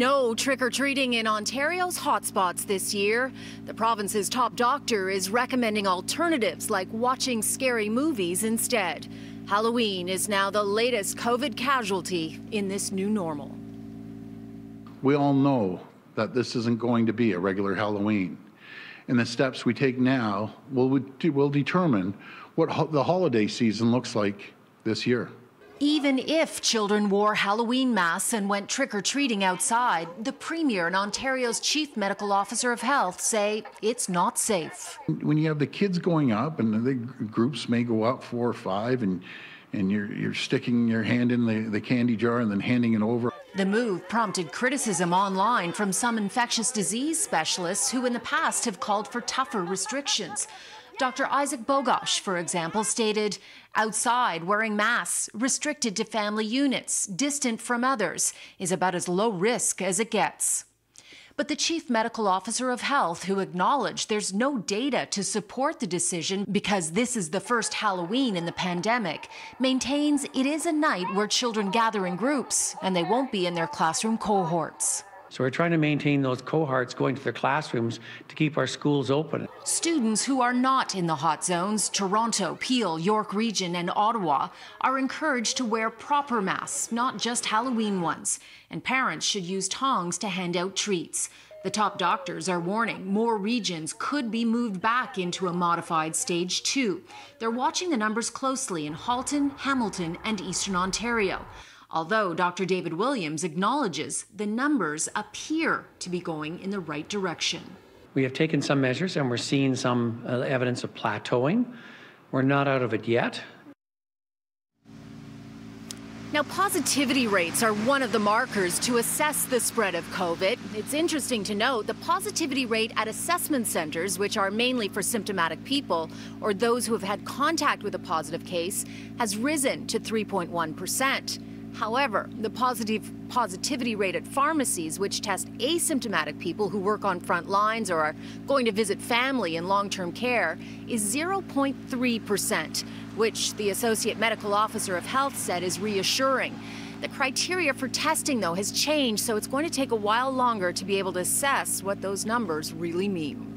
No trick-or-treating in Ontario's hotspots this year. The province's top doctor is recommending alternatives like watching scary movies instead. Halloween is now the latest COVID casualty in this new normal. We all know that this isn't going to be a regular Halloween, and the steps we take now will determine what the holiday season looks like this year. Even if children wore Halloween masks and went trick-or-treating outside, the Premier and Ontario's Chief Medical Officer of Health say it's not safe. When you have the kids going up, and the groups may go up 4 or 5, and you're sticking your hand in the candy jar and then handing it over. The move prompted criticism online from some infectious disease specialists who in the past have called for tougher restrictions. Dr. Isaac Bogosh, for example, stated, outside wearing masks, restricted to family units, distant from others, is about as low risk as it gets. But the Chief Medical Officer of Health, who acknowledged there's no data to support the decision because this is the first Halloween in the pandemic, maintains it is a night where children gather in groups and they won't be in their classroom cohorts. So we're trying to maintain those cohorts going to their classrooms to keep our schools open. Students who are not in the hot zones, Toronto, Peel, York Region and Ottawa, are encouraged to wear proper masks, not just Halloween ones. And parents should use tongs to hand out treats. The top doctors are warning more regions could be moved back into a modified stage 2. They're watching the numbers closely in Halton, Hamilton and Eastern Ontario. Although Dr. David Williams acknowledges the numbers appear to be going in the right direction. We have taken some measures and we're seeing some evidence of plateauing. We're not out of it yet. Now, positivity rates are one of the markers to assess the spread of COVID. It's interesting to note the positivity rate at assessment centres, which are mainly for symptomatic people or those who have had contact with a positive case, has risen to 3.1%. However, the positivity rate at pharmacies, which test asymptomatic people who work on front lines or are going to visit family in long-term care, is 0.3%, which the Associate Medical Officer of Health said is reassuring. The criteria for testing, though, has changed, so it's going to take a while longer to be able to assess what those numbers really mean.